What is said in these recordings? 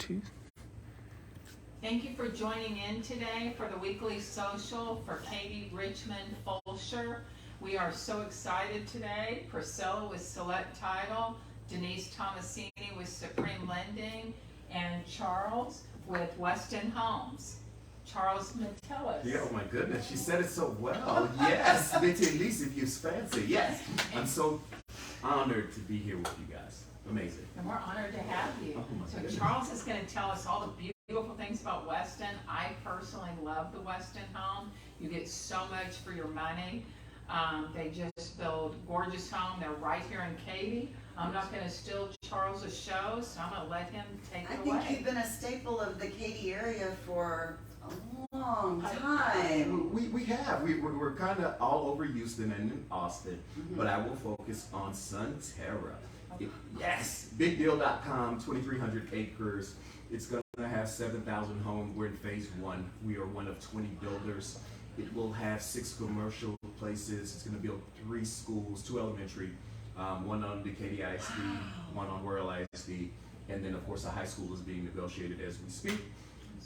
Bluetooth. Thank you for joining in today for the weekly social for Katy, Richmond, Fulshear. We are so excited today. Priscilla with Select Title, Denise Tomasini with Supreme Lending, and Charles with Westin Homes. Charles Metellus. Yeah, oh my goodness, she said it so well. Yes, Denise, if you fancy. Yes, I'm so honored to be here with you guys. Amazing. And we're honored to have you. Oh my so goodness. Charles is going to tell us all the beautiful things about Westin. I personally love the Westin home. You get so much for your money. They just build gorgeous home. They're right here in Katy. I'm not going to steal Charles' show, so I'm going to let him take it away. I think you've been a staple of the Katy area for a long time. We have. We're kind of all over Houston and in Austin, but I will focus on Sunterra. Yes, bigdeal.com, 2,300 acres. It's going to have 7,000 homes. We're in phase 1. We are one of 20 builders. It will have 6 commercial places. It's going to build 3 schools, 2 elementary, one on the Katy ISD, one on Royal ISD, and then of course a high school is being negotiated as we speak.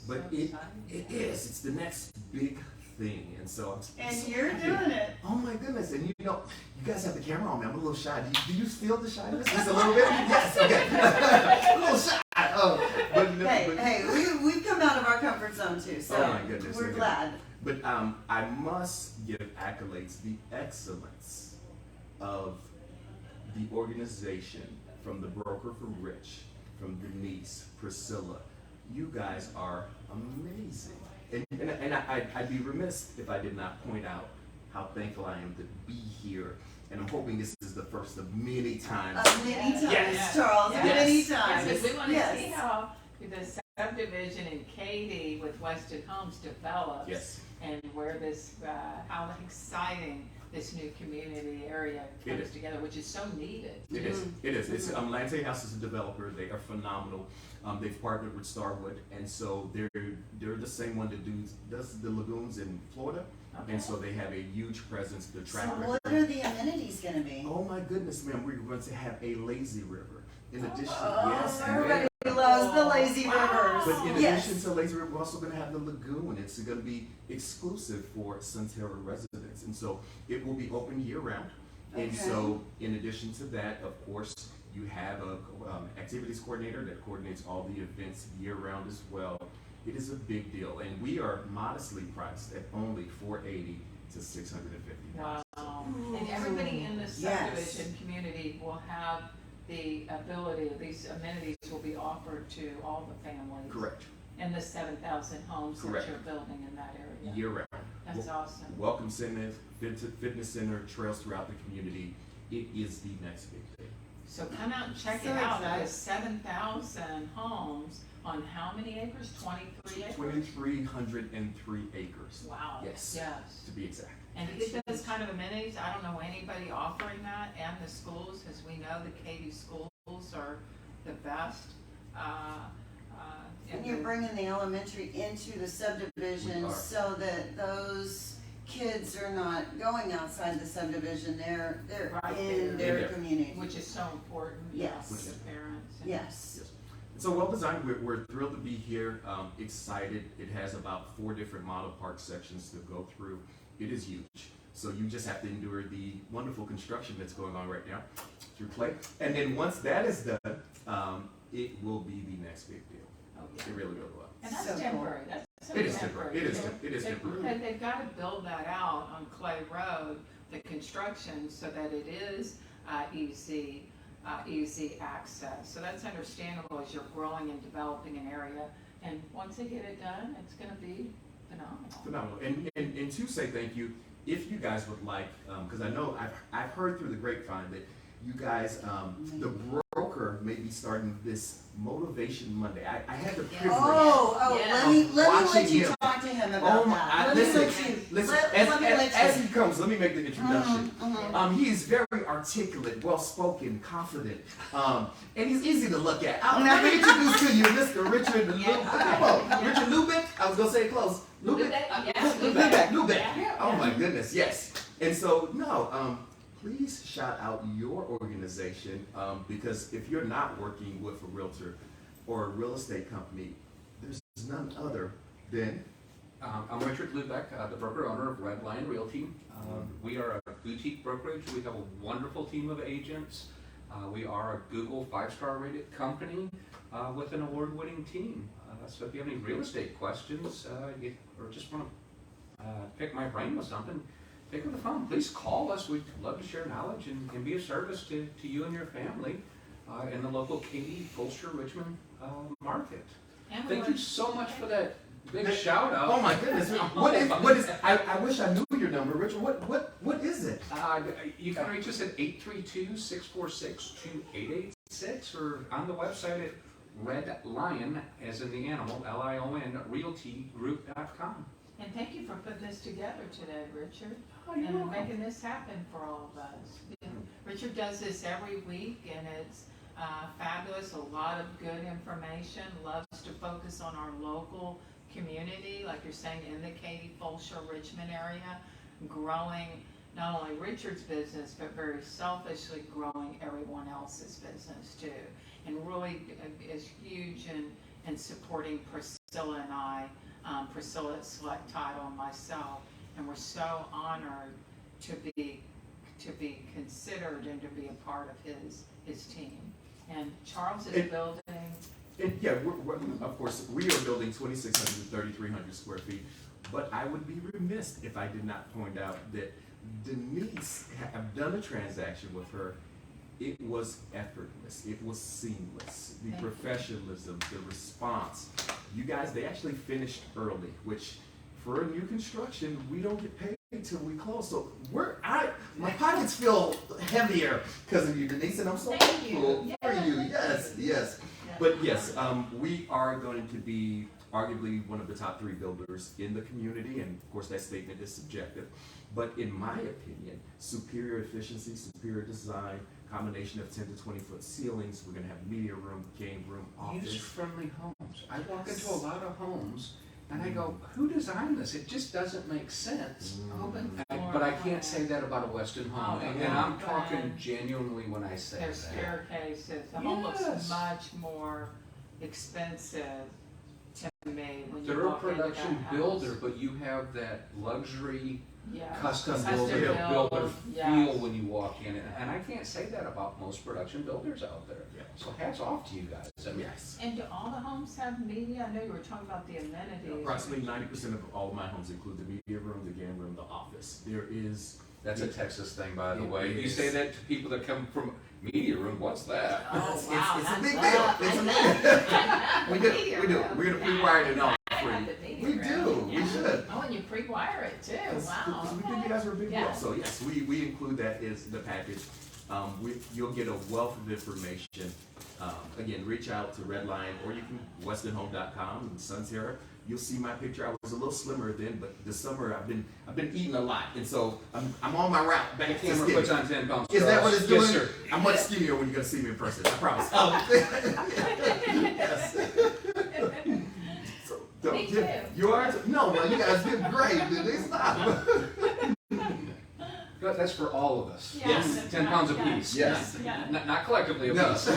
But it's the next big thing, and so And so you're happy. doing it. Oh my goodness! And you guys have the camera on me. I'm a little shy. Do you feel the shyness? Just a little bit? Yes. Okay. A little shy. Hey, we've come out of our comfort zone too, so Oh my goodness, we're okay. glad. But I must give accolades, the excellence of the organization, from the broker from Rich, from Denise, Priscilla. You guys are amazing. And I'd be remiss if I did not point out how thankful I am to be here. And I'm hoping this is the first of many times. Many times, Yes. Charles. Yes. Many Yes, times. because we want to Yes. see how the subdivision in Katy with Westin Homes develops. Yes. And where this, how exciting this new community area It comes is. together, which is so needed. It is. It is. It's Lante House is a developer. They are phenomenal. They've partnered with Starwood, and so they're the same one that does the lagoons in Florida, and so they have a huge presence. The So track what record. are the amenities going to be? Oh my goodness, ma'am! We're going to have a lazy river. In addition, yes, Everybody ma'am. loves the lazy rivers. But in Yes. addition to lazy river, we're also going to have the lagoon. It's going to be exclusive for Sunterra residents, and so it will be open year round. And Okay. so, in addition to that, of course, you have a activities coordinator that coordinates all the events year round as well. It is a big deal, and we are modestly priced at only $480 to $650. Wow. And everybody in this Yes. subdivision community will have the ability, these amenities will be offered to all the families. Correct. In the 7,000 homes that Correct. you're building in that area. Year round. That's awesome. Welcome Center, fitness center, trails throughout the community. It is the next big thing. So come out and check So it out. excited. Because 7,000 homes on how many acres? 23 acres? 2,303 acres. Wow. Yes. Yes. To be exact. And to get those kind of amenities, I don't know anybody offering that, and the schools, as we know, the Katy schools are the best. And you're bringing the elementary into the subdivision We are. so that those kids are not going outside the subdivision. They're Right in there. their community. Which is so important. Yes. For the parents. And Yes. Yes. So well designed. We're thrilled to be here. Excited. It has about 4 different model park sections to go through. It is huge. So you just have to endure the wonderful construction that's going on right now through play. And then once that is done, it will be the next big deal. Oh, yeah. It really will. And that's So cool. temporary. That's so It is temporary. It is temporary. And they've got to build that out on Clay Road, the construction, so that it is easy access. So that's understandable as you're growing and developing an area. And once they get it done, it's going to be phenomenal. Phenomenal. And to say thank you, if you guys would like, because I know I've heard through the grapevine that you guys, the broker may be starting this Motivation Monday. I had the privilege. Yeah. Let me Watching let you him. talk to him about that. Listen, Let as you. he comes, let me make the introduction. He is very articulate, well-spoken, confident, and he's easy to look at. Let me introduce to you Mr. Richard Luebeck. Come on, Richard Luebeck. I was gonna say it close. Luebeck. Yes, Luebeck. Yeah. Oh my goodness, yes. And so, please shout out your organization, because if you're not working with a realtor, or a real estate company, there's none other than I'm Richard Luebeck, the broker-owner of Red Lion Realty. We are a boutique brokerage. We have a wonderful team of agents. We are a Google 5-star rated company with an award-winning team. So if you have any real estate questions or just want to pick my brain with something, pick up the phone. Please call us. We'd love to share knowledge and be of service to you and your family in the local Katy, Fulshear, Richmond market. And Thank you so much for that big shout out. Oh my goodness! What is? I wish I knew your number, Richard. What is it? You can reach us at 832-646-2886 or on the website at Red Lion, as in the animal, Lion, realtygroup.com. And thank you for putting this together today, Richard, Oh, you're and welcome. making this happen for all of us. Richard does this every week, and it's fabulous, a lot of good information, loves to focus on our local community, like you're saying, in the Katy, Fulshear, Richmond area, growing not only Richard's business, but very selfishly growing everyone else's business too. And really is huge in supporting Priscilla and I, Priscilla at Select Title and myself, and we're so honored to be considered and to be a part of his team. And Charles is building. And yeah, of course, we are building 2,600 to 3,300 square feet, but I would be remiss if I did not point out that Denise, I've done a transaction with her. It was effortless. It was seamless. The professionalism, the response. You guys, they actually finished early, which for a new construction, we don't get paid till we close. So my pockets feel heavier because of you, Denise, and I'm so thankful for you. Yes, yes. But yes, we are going to be arguably one of the top 3 builders in the community, and of course that statement is subjective. But in my opinion, superior efficiency, superior design, combination of 10 to 20 foot ceilings. We're going to have media room, game room, office. User-friendly homes. I walk into a lot of homes and I go, who designed this? It just doesn't make sense. But I can't say that about a Westin home. And I'm talking genuinely when I say Their that. staircases, the home looks much more expensive to me when you They're a walk into that production house. builder, but you have that luxury Yes. custom builder feel when you walk in. And I can't say that about most production builders out there. Yeah. So hats off to you guys. I mean, Yes. And do all the homes have media? I know you were talking about the amenities. Approximately 90% of all of my homes include the media room, the game room, the office. There is. that's a Texas thing, by the It way. You is. say that to people that come from media room, what's that? Oh, It's wow, a that's big up. deal. It's a big deal. We do. We're gonna pre-wire it all I for have you. the media We room. do. We Yeah. should. Oh, and you pre-wire it too. Wow. We think you guys are a big Yeah. deal. So yes, we include that as the package. You'll get a wealth of information. Again, reach out to Red Lion, or you can westinhome.com and Sun Terra. You'll see my picture. I was a little slimmer then, but this summer I've been eating a lot, and so I'm on my route The back to camera skinny. puts on 10 pounds. Is that what it's doing? Yes, sir. I'm much skinnier when you're gonna see me in person. I promise. Yes. So, Me too. You are? No, well, you guys did great. They stop. But that's for all of us. Yes. 10 pounds apiece. Yes. Yeah. Not collectively No. apiece.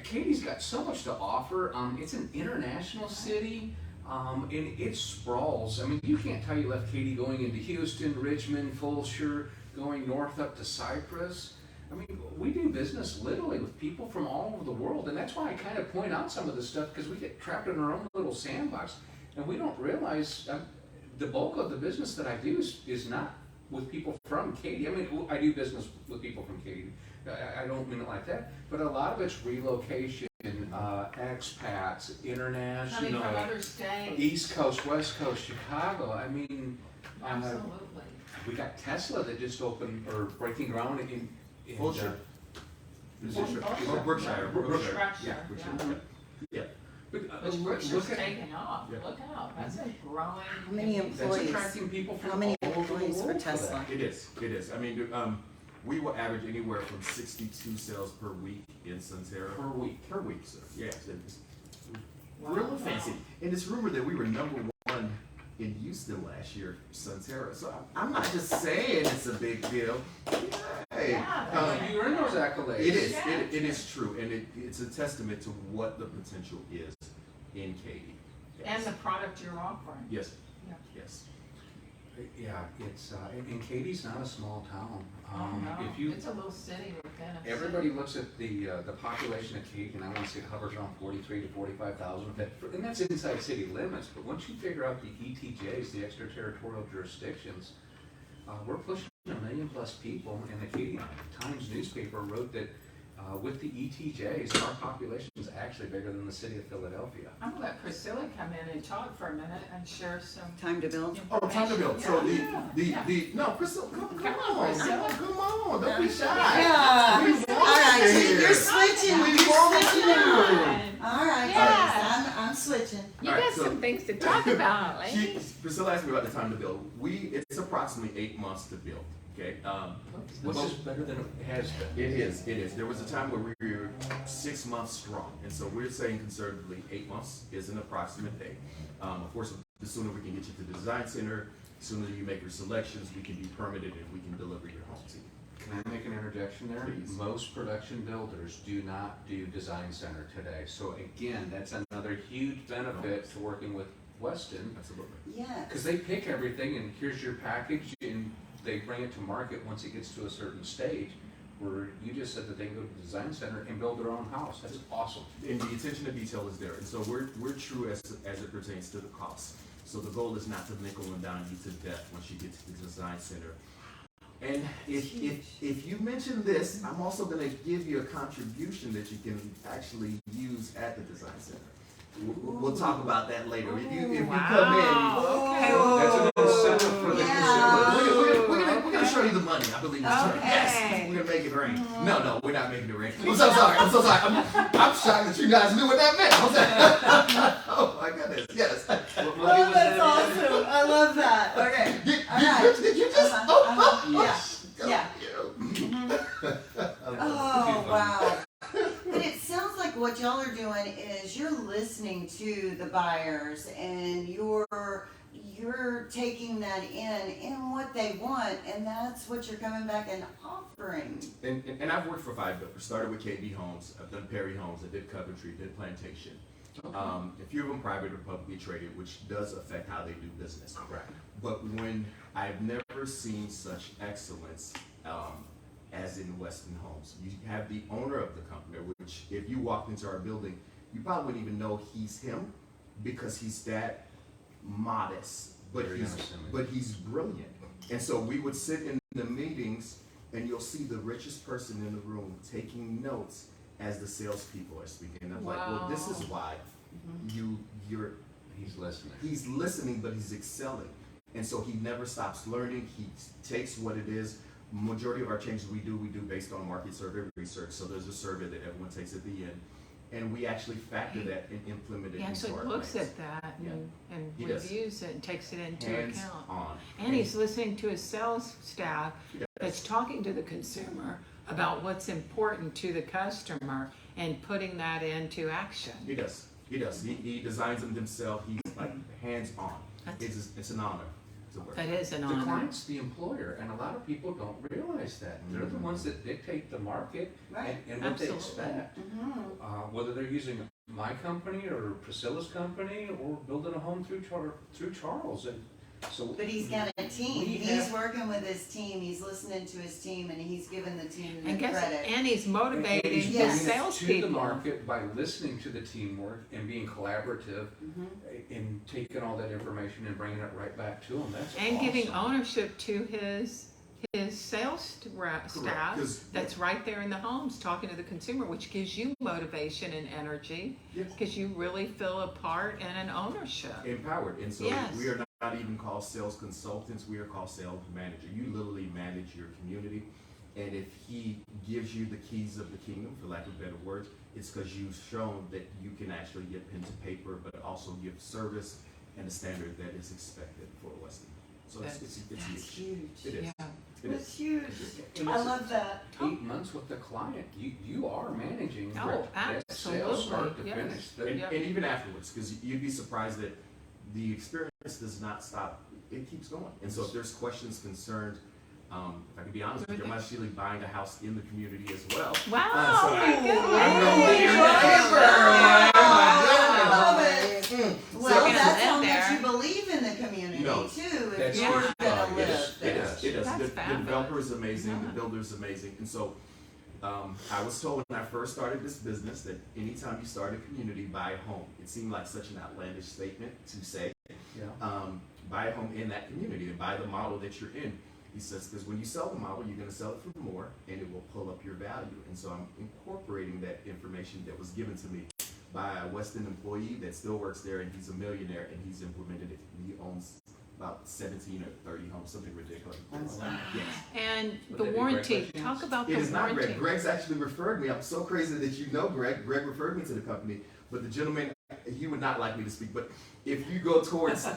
Katy's got so much to offer. It's an international city, and it sprawls. I mean, you can't tell you left Katy going into Houston, Richmond, Fulshear, going north up to Cyprus. I mean, we do business literally with people from all over the world, and that's why I kind of point out some of this stuff, because we get trapped in our own little sandbox, and we don't realize the bulk of the business that I do is not with people from Katy. I mean, I do business with people from Katy. I don't mean it like that, but a lot of it's relocation, expats, international, Coming from other states. East Coast, West Coast, Chicago. I mean, Absolutely. we got Tesla that just opened or breaking ground in Fulshear. Fulshear. Berkshire. Berkshire, Yeah. Berkshire. Yeah. But, Which Berkshire's look at taking off. Yeah. Look out. That's a growing. How many that's employees? attracting people from How many all over the employees for world Tesla? that. It is. It is. I mean, we will average anywhere from 62 sales per week in Sunterra. Per week. Per week, sir. Yes. It's Wow. real fancy. And it's rumored that we were #1 in Houston last year, Sunterra. So I'm not just saying it's a big deal. Hey, Hey, Yeah. You earn those accolades. it is. Yeah. It is true, and it's a testament to what the potential is in Katy. And the product you're offering. Yes. Yeah. Yes. Yeah, it's and Katy's not a small town. No, If you it's a little city within a everybody looks at the population of Katy, and I want to say it hovers around 43 to 45,000, and that's inside city limits. But once you figure out the ETJs, the extraterritorial jurisdictions, we're pushing 1 million plus people. And the Katy Times newspaper wrote that with the ETJs, our population is actually bigger than the city of Philadelphia. I'm gonna let Priscilla come in and talk for a minute and share some. Time to build. Oh, time to build. So Yeah. no, Priscilla, come Come on, on, Priscilla. come on, don't be shy. Yeah. We All want right, it so here. you're switching. We You're want switching you. now. All right, Yeah. guys, I'm switching. You All right, got so- some things to talk about, ladies. Priscilla asked me about the time to build. It's approximately 8 months to build. Okay. This is better than it has been. It is. There was a time where we were 6 months strong, and so we're saying conservatively 8 months is an approximate date. Of course, the sooner we can get you to the design center, the sooner you make your selections, we can be permitted and we can deliver your home to you. Can I make an interjection there? Please. Most production builders do not do design center today. So again, that's another huge benefit to working with Westin, Absolutely. Yes. because they pick everything and here's your package and they bring it to market once it gets to a certain stage. Where you just said that they can go to the design center and build their own house. That's awesome. And the attention to detail is there, and so we're true as it pertains to the cost. So the goal is not to nickel and dime you to death once you get to the design center. And if you mention this, I'm also going to give you a contribution that you can actually use at the design center. We'll talk about that later. If you come Okay. That's an incentive for the Yeah. consumer. we're gonna show you the money. I believe it's right. Okay. Yes, we're gonna make it rain. No, we're not making it rain. I'm so sorry. I'm shocked that you guys knew what that meant. Oh my goodness. Yes. Oh, that's awesome. I love that. Okay. Did you just? Yeah. Yeah. Oh, wow. But it sounds like what y'all are doing is you're listening to the buyers and you're taking that in what they want, and that's what you're coming back and offering. And I've worked for 5 builders. Started with KB Homes. I've done Perry Homes. I did Coventry. Did Plantation. A few of them private or publicly traded, which does affect how they do business. Correct. But when I've never seen such excellence as in Westin Homes. You have the owner of the company, which if you walked into our building, you probably wouldn't even know he's him because he's that modest, but Very unassuming. he's brilliant. And so we would sit in the meetings and you'll see the richest person in the room taking notes as the salespeople are speaking. I'm like, well, this is why you're He's listening. he's listening, but he's excelling. And so he never stops learning. He takes what it is. Majority of our changes we do based on market survey research. So there's a survey that everyone takes at the end. And we actually factor that and implement it Yeah, into so our he looks plans. at that and He does. reviews it and takes it into Hands account. on. And he's listening to his sales staff He does. that's talking to the consumer about what's important to the customer and putting that into action. He does. He designs them himself. He's like hands on. It's an honor to work. That is an The honor. client's the employer, and a lot of people don't realize that. They're the ones that dictate the market Right. and what they Absolutely. expect. Whether they're using my company or Priscilla's company or building a home through Charles. And so But he's got a team. We He's have- working with his team. He's listening to his team, and he's giving the team the And guess, credit. and he's motivating he's the Yes. bringing it to the salespeople. market by listening to the teamwork and being collaborative and taking all that information and bringing it right back to them. That's And giving awesome. ownership to his sales staff 'Cause- that's right there in the homes talking to the consumer, which gives you motivation and energy Yes. because you really feel a part and an ownership. Empowered. And so Yes. we are not even called sales consultants. We are called sales manager. You literally manage your community. And if he gives you the keys of the kingdom, for lack of better words, it's because you've shown that you can actually get pen to paper, but also give service and the standard that is expected for Westin. So it's That's huge. huge. It is. Yeah. It That's is. huge. And I it's love that. 8 months with the client. You are managing Oh, that sales start to absolutely, yes. finish. And even afterwards, because you'd be surprised that the experience does not stop. It keeps going. And so if there's questions, concerns, If I can be honest with you, I'm actually buying a house in the community as well. Wow, So my I'm gonna goodness. be your neighbor. I love it. So- Well, gonna that's how live much there. you believe in the community No, too, if that's you're true. gonna It live is. there. It is. That's The fabulous. developer is amazing. Yeah. The builder is amazing. And so, I was told when I first started this business that anytime you start a community, buy a home. It seemed like such an outlandish statement to say. Yeah. Buy a home in that community and buy the model that you're in. He says, because when you sell the model, you're going to sell it for more and it will pull up your value. And so I'm incorporating that information that was given to me by a Westin employee that still works there, and he's a millionaire, and he's implemented it. He owns about 17 or 30 homes, something ridiculous. Yes. And Would the that be warranty, Greg by talk chance? about It the is not warranty. Greg. Greg's actually referred me. I'm so crazy that you know Greg. Greg referred me to the company, but the gentleman, he would not like me to speak. But if you go towards,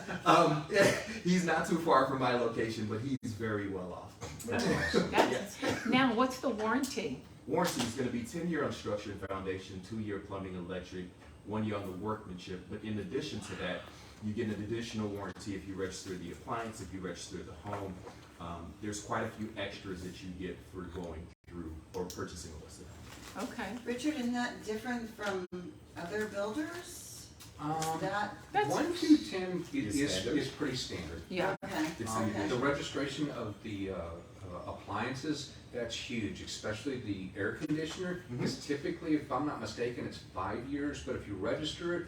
he's not too far from my location, but he's very well off. That's- Now, what's the warranty? Warranty is going to be 10-year on structure and foundation, 2-year plumbing and electric, 1 year on the workmanship. But in addition to that, you get an additional warranty if you register the appliance, if you register the home. There's quite a few extras that you get for going through or purchasing a Westin home. Okay. Richard, isn't that different from other builders? That, That's, 1 to 10 Is is standard. pretty standard. yeah. okay, It's okay. The registration of the appliances, that's huge, especially the air conditioner. Mhm. Is typically, if I'm not mistaken, it's 5 years, but if you register it,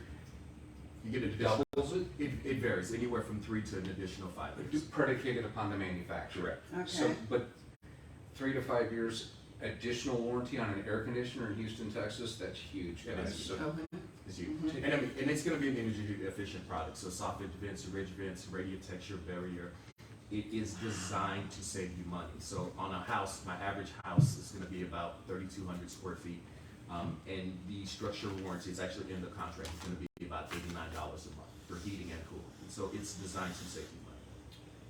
You get it a double. doubles it, It varies, anywhere from 3 to an additional 5 years. predicated upon the manufacturer. Correct. So, Okay, but 3 to 5 years additional warranty on an air conditioner in Houston, Texas, that's huge. And it's so, It's huge. Mhm. And, I mean, and it's going to be an energy efficient product. So soffit vents, ridge vents, radiant texture barrier. It is designed to save you money. So on a house, my average house is going to be about 3,200 square feet. And the structural warranty is actually in the contract. It's going to be about $89 a month for heating and cooling. So it's designed to save you money.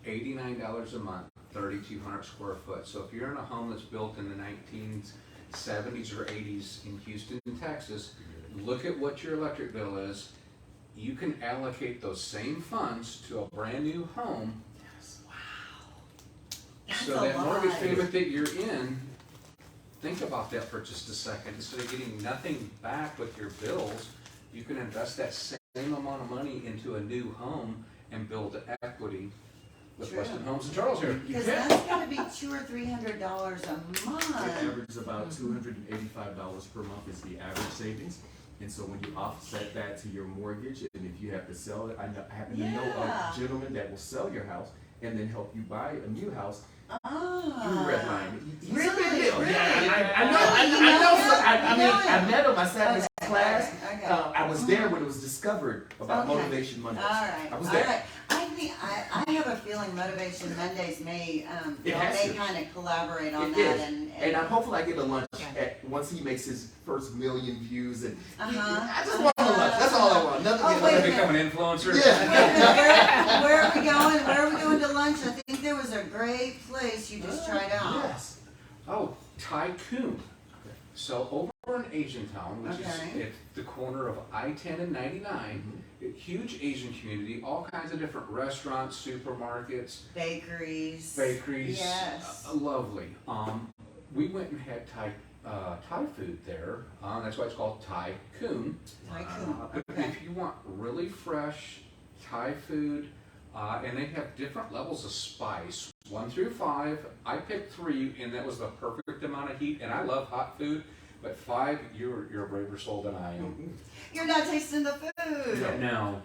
$89 a month, 3,200 square foot. So if you're in a home that's built in the 1970s or 80s in Houston, Texas, look at what your electric bill is. You can allocate those same funds to a brand new home. That's So a that mortgage lot. payment that you're in, think about that for just a second. Instead of getting nothing back with your bills, you can invest that same amount of money into a new home and build equity with True. Westin Homes in Charles here. Because that's gotta be $200 or $300 a The month. average is about $285 per month is the average savings. And so when you offset that to your mortgage, and if you have to sell it, I happen to know Yeah. a gentleman that will sell your house and then help you buy a new house through Ah. Redline. He's a Really? big deal. Really? Yeah, and I Really? know. You know So, him? I You mean, know I him? met him. I sat in his Okay, class. okay. I was there when it was discovered about Okay. Motivation Mondays. All right, I was all there. right. I have a feeling Motivation Mondays may, It has they to. kind of collaborate on It that is. and. And I'm hopeful I get a lunch Yeah. once he makes his first 1,000,000 views. And Uh-huh. I just want a lunch. That's all I want. Nothing. Oh, else. wait a minute. Become an influencer. Yeah. Where are we going? Where are we going to lunch? I think there was a great place you just tried out. Yes. Oh, Tycoon. So over in Asian Town, which Okay. is at the corner of I-10 and 99, a huge Asian community, all kinds of different restaurants, supermarkets, Bakeries. bakeries. Yes. Lovely. We went and had Thai food there. That's why it's called Tycoon. Tycoon. But Okay. if you want really fresh Thai food, and they have different levels of spice, 1 through 5. I picked 3, and that was the perfect amount of heat. And I love hot food, but 5, you're a braver soul than I am. You're not tasting the food. No.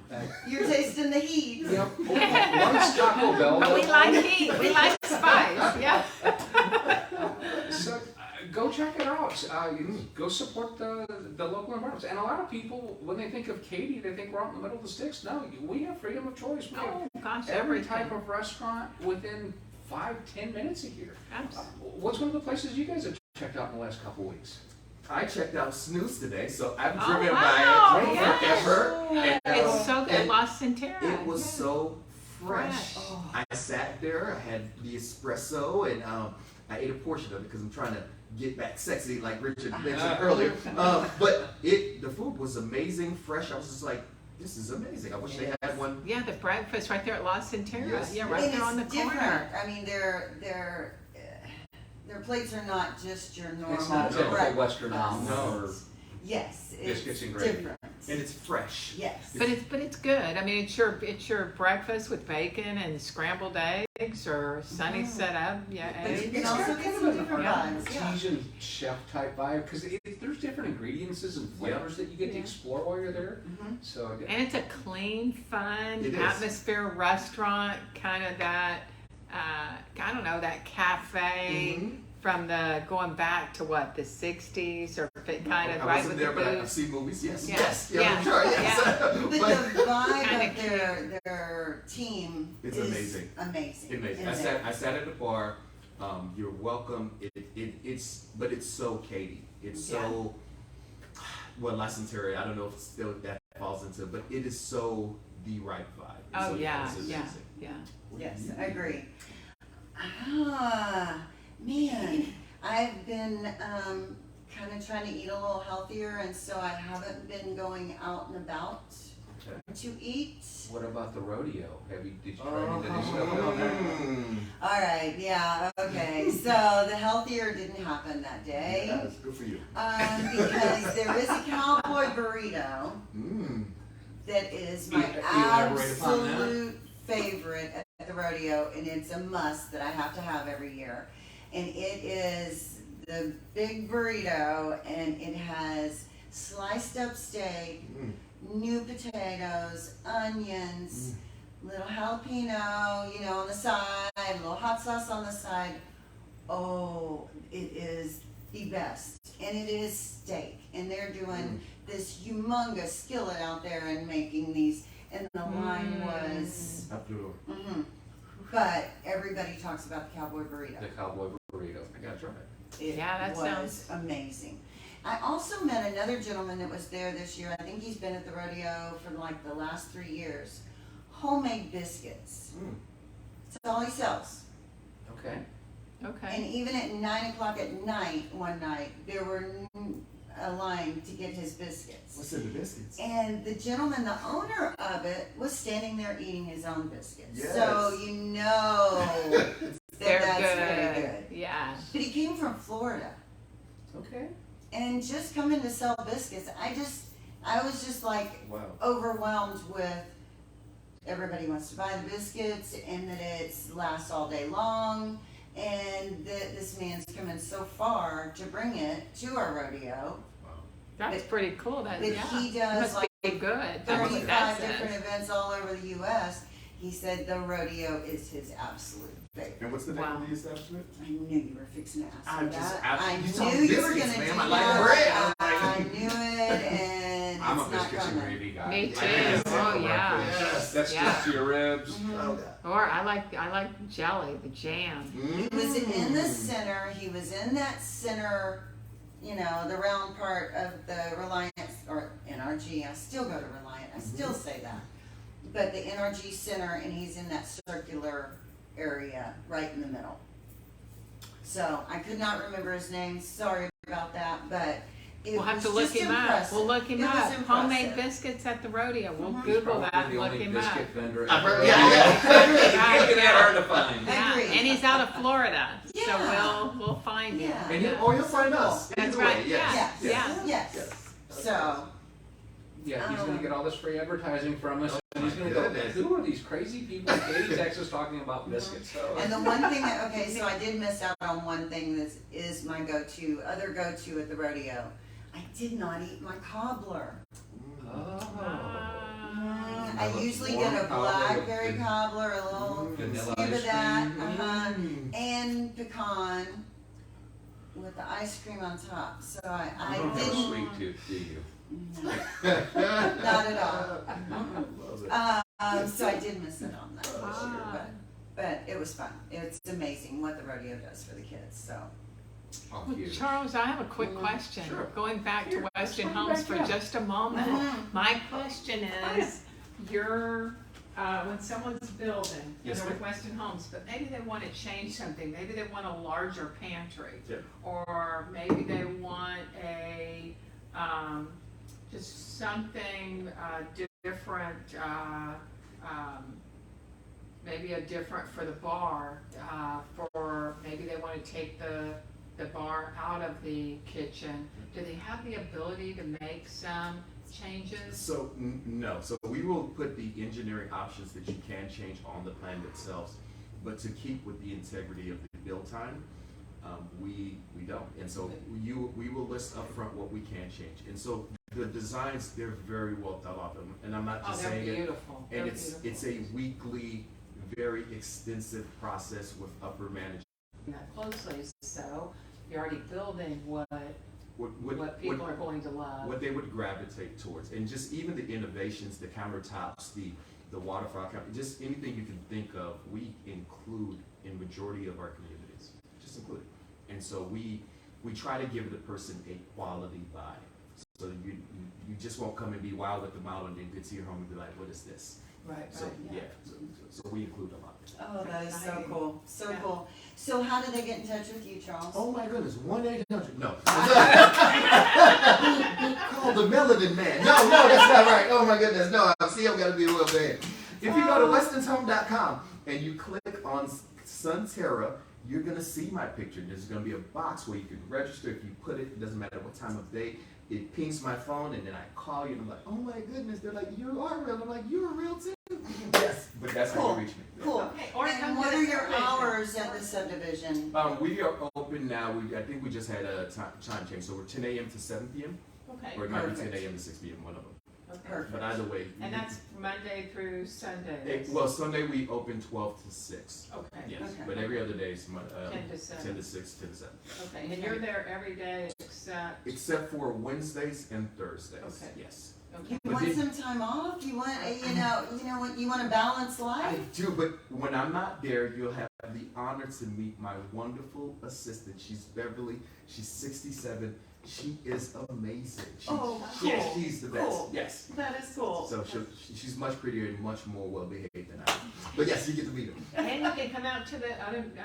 You're tasting the heat. Yep. One's Taco Bell. But we like heat, we like spice, yeah. So go check it out. You can go support the local environments. And a lot of people, when they think of Katy, they think we're out in the middle of the sticks. No, we have freedom of choice. We have Oh, gosh, every everything. type of restaurant within 5-10 minutes a year. Absolutely. What's one of the places you guys have checked out in the last couple weeks? I checked out Snooze today, so I've Oh, driven wow, by it yes. forever. And, It's so good, and La Centera. it was so fresh. Fresh. Oh. I sat there, I had the espresso, and I ate a portion of it because I'm trying to get back sexy, like Richard mentioned earlier. But the food was amazing, fresh. I was just like, This is amazing. I wish they had one. Yeah, the breakfast right there at La Centera. Yes. Yeah, right And there on the it's different. corner. I mean, their plates are not just your normal It's not typical breakfast. Western omelet No. or Yes, biscuits it's and gravy. different. And it's fresh. Yes. But it's good. I mean, it's your breakfast with bacon and scrambled eggs or sunny set up. Yeah, But you eggs. can also got get kind some of an different vibes. Yeah. artisan chef type vibe because there's different ingredients and flavors that you get to Yeah. explore while you're there. Mhm. So And it's a clean, fun It is. atmosphere restaurant, kind of that, I don't know, that cafe Mhm. from the, going back to what, the 60s or kind of I right wasn't with there, the but I've booze. seen movies. Yes, Yeah. yes, Yeah. I'm sure, yes. But the vibe Kinda of their team It's is amazing. amazing. Amazing. in there. I sat at the bar. You're welcome. But it's so Katy. It's so well, La Centera. I don't know if it's still that falls into, but it is so the right vibe. Oh, So yeah, it's yeah, amazing. yeah. Yes, I agree. Ah, man, I've been kind of trying to eat a little healthier, and so I haven't been going out and about Okay. to eat. what about the rodeo? Did you try any of the new stuff down there? All right, yeah, okay. So the healthier didn't happen that day Yes, good for you. because there is a cowboy burrito Mm. that is my Elaborate upon that. absolute favorite at the rodeo, and it's a must that I have to have every year. And it is the big burrito, and it has sliced up steak, Mm. new potatoes, onions, little jalapeno, on the side, a little hot sauce on the side. Oh, it is the best. And it is steak. And they're doing this humongous skillet out there and making these. And the line was, Absolutely. but everybody talks about the cowboy burrito. The cowboy burrito. I gotta try it. It Yeah, that was sounds- amazing. I also met another gentleman that was there this year. I think he's been at the rodeo for like the last 3 years. Homemade biscuits. Mm. That's all he sells. Okay. Okay. And even at 9 o'clock at night, one night, there were a line to get his biscuits. What's in the biscuits? And the gentleman, the owner of it, was standing there eating his own biscuits. Yes. So you know They're that's good. very good. Yeah. But he came from Florida. Okay. And just coming to sell biscuits, I was just like Wow. overwhelmed with everybody wants to buy the biscuits and that it's lasts all day long and that this man's coming so far to bring it to our rodeo. That's pretty cool. That, But yeah. he does Must like be good. 35 different events all over the U.S. He said the rodeo is his absolute favorite. And what's the name Wow. of the establishment? I knew you were fixing to ask me I'm just that. asking. I You told knew you were biscuits, gonna ma'am. do I like that. bread. I knew it, and I'm a it's not biscuits and coming. gravy guy. Me I too. can Oh, handle yeah. breakfast. Yes. That's Yeah. just your ribs. Oh, Or I like jelly, the jam. He was in the center. He was in that center, the round part of the Reliance or NRG. I still go to Reliant. I still say that, but the NRG center, and he's in that circular area right in the middle. So I could not remember his name. Sorry about that, but it We'll have was to look just him up. impressive. We'll look him It was up. Homemade impressive. biscuits at the rodeo. We'll Mhm. Google Probably that and the look only him up. biscuit vendor. I've heard- ever. yeah. Making that hard to find. Yeah, Agreed. and he's out of Florida, Yeah. so we'll find him. Yeah. And you'll find us. That's Either right. way, yes. Yeah. Yes. Yeah. Yes. So Yeah, he's gonna get all this free advertising from us, and he's gonna Goodness. go, who are these crazy people in Katy, Texas talking about biscuits? So, And the one thing so I did miss out on one thing that is my go-to at the rodeo. I did not eat my cobbler. I usually get a blackberry cobbler, a little Vanilla scoop of ice that, cream. and pecan with the ice cream on top. So you I don't have a didn't, sweet tooth, do you? not at all. Love it. So I did miss it on that this year, Ah. but it was fun. It's amazing what the rodeo does for the kids. So. Oh, Well, cute. Charles, I have a quick question. Sure. Going back to Here, Westin bring it Homes back for up. just a moment. Mhm. My question is, when someone's building, Yes, with Westin Homes, but maybe they want to change something, maybe they want a larger pantry, Yeah. or maybe they want just something different, maybe a different for the bar, for maybe they want to take the bar out of the kitchen. Do they have the ability to make some changes? So no. So we will put the engineering options that you can change on the plan itself, but to keep with the integrity of the build time, we don't. And so we will list upfront what we can change. And so the designs, they're very well thought out. And I'm not just they're saying beautiful. it. And They're it's a weekly, very extensive process with upper management. that closely, so you're already building what people are going to love. What they would gravitate towards, and just even the innovations, the countertops, the waterfall, just anything you can think of, we include in majority of our communities. Just include it. And so we try to give the person a quality buy. So you just won't come and be wild with the model and then get to your home and be like, what is this? Right, So yeah. so we include a lot. Oh, that is so Exciting. cool. So Yeah. cool. So how do they get in touch with you, Charles? Oh my goodness, 1-800. No. Call the Melanin Man. No, that's not right. Oh my goodness, no. See, I've got to be a little bad. If you go to westinshome.com and you click on Sunterra, you're going to see my picture. There's going to be a box where you can register. If you put it, it doesn't matter what time of day, it pings my phone, and then I call you, and I'm like, oh my goodness. They're like, you are real. I'm like, you're real too. Yes, but that's how Cool. you reach me. Cool. Okay, or come And to what the are your subdivision. hours at the subdivision? We are open now. I think we just had a time change. So we're 10 a.m. to 7 p.m. Okay, Or it might be Perfect. 10 a.m. to 6 p.m. One of them. okay. Perfect. But either way. And that's Monday through Sunday? Well, Sunday we open 12 to 6. Okay. Yes, Okay. but every other day is 10 to 7. 10 to 6, 10 to 7. Okay, and you're there every day except, Except for Wednesdays and Thursdays. Okay. Yes. okay. You But want did- some time off? You want, what you want a balanced I life? do, but when I'm not there, you'll have the honor to meet my wonderful assistant. She's Beverly. She's 67. She is amazing. Oh, Yes, cool. she's the best. Cool. Yes. That is cool. So she's much prettier and much more well behaved than I am. But yes, you get to meet her. And you can come out to the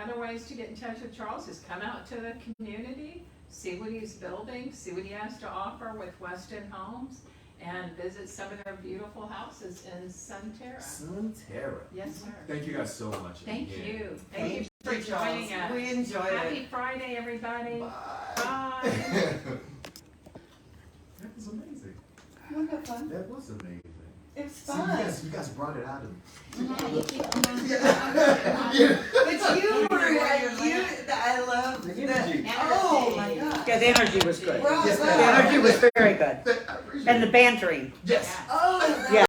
other ways to get in touch with Charles is come out to the community, see what he's building, see what he has to offer with Westin Homes, and visit some of their beautiful houses in Sunterra. Sunterra. Yes, sir. Thank you guys so much. Thank again. you. Thank you for Charles. joining us. We enjoyed Happy it. Friday, everybody. Bye. Bye. That was amazing. Wasn't that fun? That was amazing. It was See, fun. you guys brought it out of me. But you were, I love the, oh my God. Yeah, the energy was good. Well, Yes, The ma'am. energy was very good. I appreciate And the it. bantering. Yes. Oh, Yeah.